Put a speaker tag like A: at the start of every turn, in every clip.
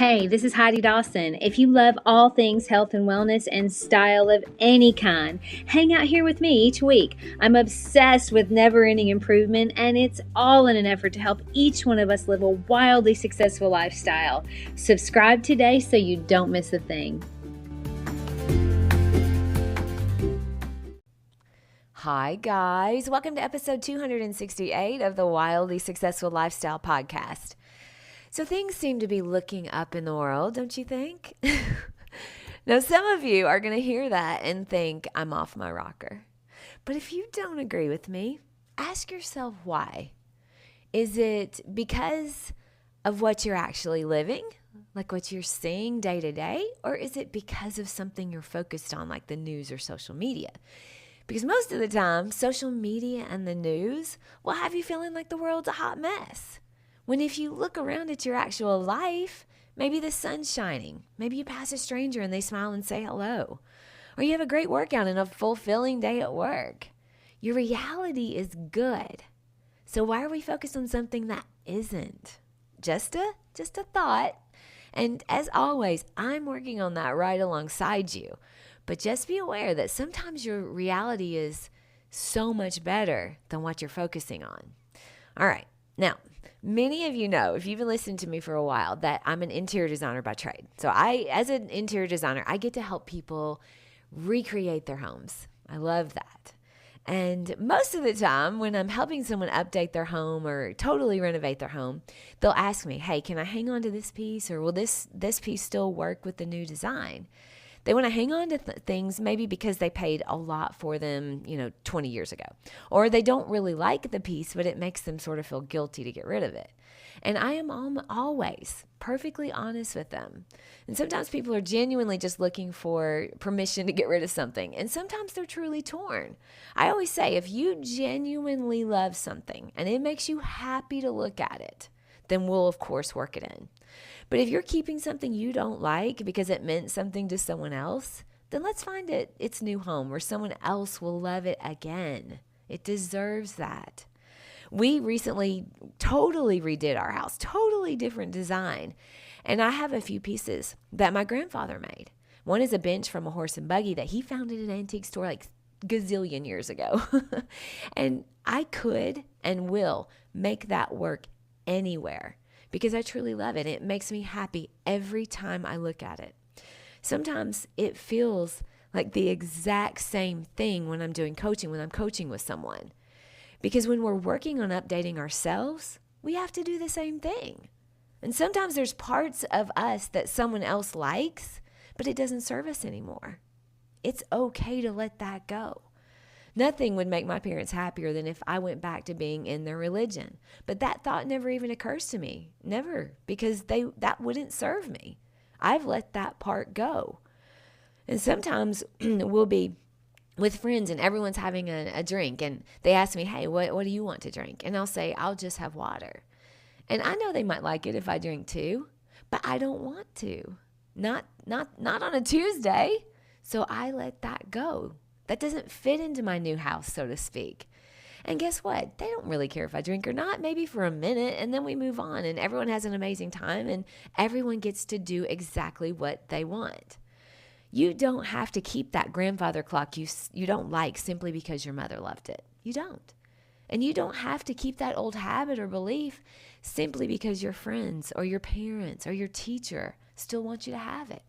A: Hey, this is Heidi Dawson. If you love all things health and wellness and style of any kind, hang out here with me each week. I'm obsessed with never-ending improvement, and it's all in an effort to help each one of us live a wildly successful lifestyle. Subscribe today so you don't miss a thing.
B: Hi, guys. Welcome to episode 268 of the Wildly Successful Lifestyle Podcast. So things seem to be looking up in the world, don't you think? Now, some of you are going to hear that and think I'm off my rocker. But if you don't agree with me, ask yourself why. Is it because of what you're actually living, like what you're seeing day to day, or is it because of something you're focused on, like the news or social media? Because most of the time, social media and the news will have you feeling like the world's a hot mess. When if you look around at your actual life, maybe the sun's shining. Maybe you pass a stranger and they smile and say hello. Or you have a great workout and a fulfilling day at work. Your reality is good. So why are we focused on something that isn't? Just a thought. And as always, I'm working on that right alongside you. But just be aware that sometimes your reality is so much better than what you're focusing on. All right. Now, many of you know, if you've been listening to me for a while, that I'm an interior designer by trade. So as an interior designer, I get to help people recreate their homes. I love that. And most of the time when I'm helping someone update their home or totally renovate their home, they'll ask me, hey, can I hang on to this piece, or will this piece still work with the new design? They want to hang on to things maybe because they paid a lot for them, 20 years ago. Or they don't really like the piece, but it makes them sort of feel guilty to get rid of it. And I am always perfectly honest with them. And sometimes people are genuinely just looking for permission to get rid of something. And sometimes they're truly torn. I always say, if you genuinely love something and it makes you happy to look at it, then we'll, of course, work it in. But if you're keeping something you don't like because it meant something to someone else, then let's find its new home where someone else will love it again. It deserves that. We recently totally redid our house, totally different design. And I have a few pieces that my grandfather made. One is a bench from a horse and buggy that he found at an antique store like gazillion years ago. And I could and will make that work anywhere, because I truly love it. It makes me happy every time I look at it. Sometimes it feels like the exact same thing when I'm doing coaching, when I'm coaching with someone. Because when we're working on updating ourselves, we have to do the same thing. And sometimes there's parts of us that someone else likes, but it doesn't serve us anymore. It's okay to let that go. Nothing would make my parents happier than if I went back to being in their religion. But that thought never even occurs to me. Never. Because that wouldn't serve me. I've let that part go. And sometimes we'll be with friends and everyone's having a drink. And they ask me, hey, what do you want to drink? And I'll say, I'll just have water. And I know they might like it if I drink too. But I don't want to. Not on a Tuesday. So I let that go. That doesn't fit into my new house, so to speak. And guess what? They don't really care if I drink or not, maybe for a minute, and then we move on, and everyone has an amazing time, and everyone gets to do exactly what they want. You don't have to keep that grandfather clock you don't like simply because your mother loved it. You don't. And you don't have to keep that old habit or belief simply because your friends or your parents or your teacher still want you to have it.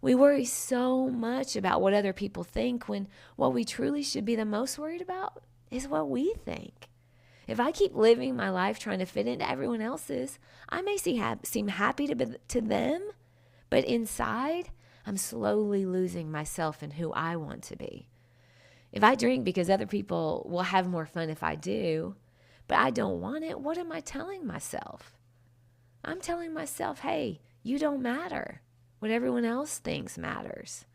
B: We worry so much about what other people think when what we truly should be the most worried about is what we think. If I keep living my life trying to fit into everyone else's, I may seem happy to them, but inside, I'm slowly losing myself and who I want to be. If I drink because other people will have more fun if I do, but I don't want it, what am I telling myself? I'm telling myself, hey, you don't matter. What everyone else thinks matters.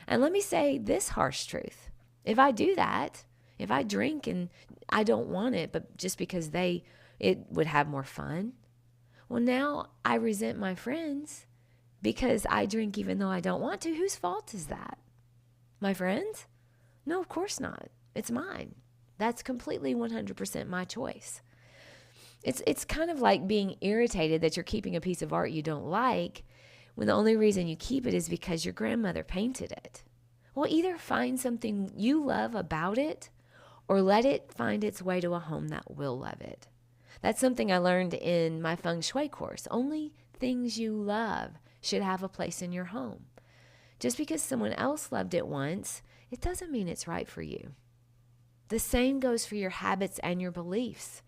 B: And let me say this harsh truth. If I do that, if I drink and I don't want it, but just because it would have more fun, well, now I resent my friends because I drink even though I don't want to. Whose fault is that? My friends? No, of course not. It's mine. That's completely 100% my choice. It's kind of like being irritated that you're keeping a piece of art you don't like when the only reason you keep it is because your grandmother painted it. Well, either find something you love about it or let it find its way to a home that will love it. That's something I learned in my feng shui course. Only things you love should have a place in your home. Just because someone else loved it once, it doesn't mean it's right for you. The same goes for your habits and your beliefs.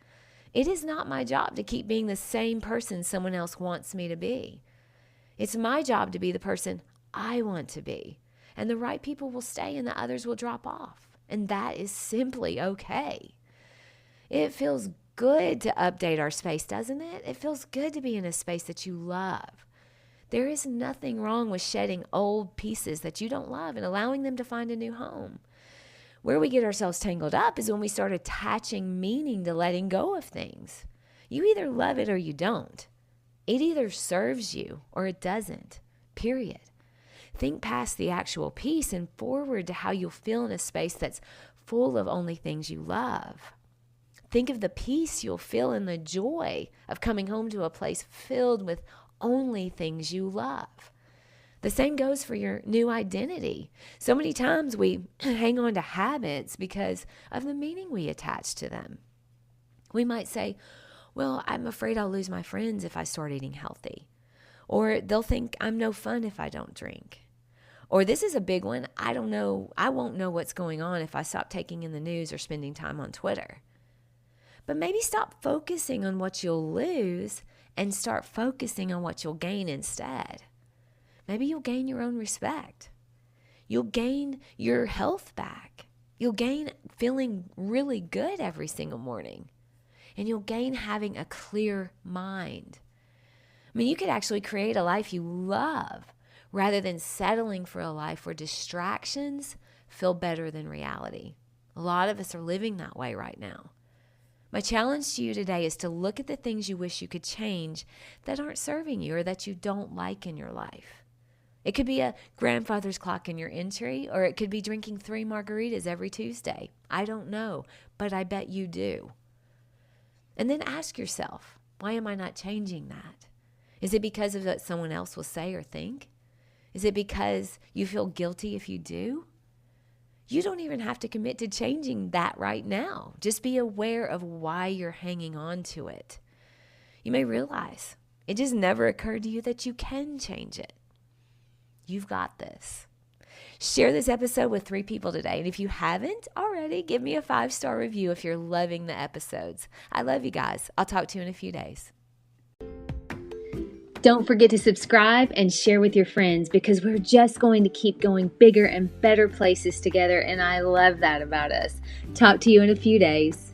B: It is not my job to keep being the same person someone else wants me to be. It's my job to be the person I want to be. And the right people will stay and the others will drop off. And that is simply okay. It feels good to update our space, doesn't it? It feels good to be in a space that you love. There is nothing wrong with shedding old pieces that you don't love and allowing them to find a new home. Where we get ourselves tangled up is when we start attaching meaning to letting go of things. You either love it or you don't. It either serves you or it doesn't, period. Think past the actual piece and forward to how you'll feel in a space that's full of only things you love. Think of the peace you'll feel and the joy of coming home to a place filled with only things you love. The same goes for your new identity. So many times we hang on to habits because of the meaning we attach to them. We might say, well, I'm afraid I'll lose my friends if I start eating healthy. Or they'll think I'm no fun if I don't drink. Or this is a big one, I won't know what's going on if I stop taking in the news or spending time on Twitter. But maybe stop focusing on what you'll lose and start focusing on what you'll gain instead. Maybe you'll gain your own respect. You'll gain your health back. You'll gain feeling really good every single morning. And you'll gain having a clear mind. I mean, you could actually create a life you love rather than settling for a life where distractions feel better than reality. A lot of us are living that way right now. My challenge to you today is to look at the things you wish you could change that aren't serving you or that you don't like in your life. It could be a grandfather's clock in your entry, or it could be drinking 3 margaritas every Tuesday. I don't know, but I bet you do. And then ask yourself, why am I not changing that? Is it because of what someone else will say or think? Is it because you feel guilty if you do? You don't even have to commit to changing that right now. Just be aware of why you're hanging on to it. You may realize it just never occurred to you that you can change it. You've got this. Share this episode with 3 people today. And if you haven't already, give me a 5-star review if you're loving the episodes. I love you guys. I'll talk to you in a few days.
A: Don't forget to subscribe and share with your friends because we're just going to keep going bigger and better places together. And I love that about us. Talk to you in a few days.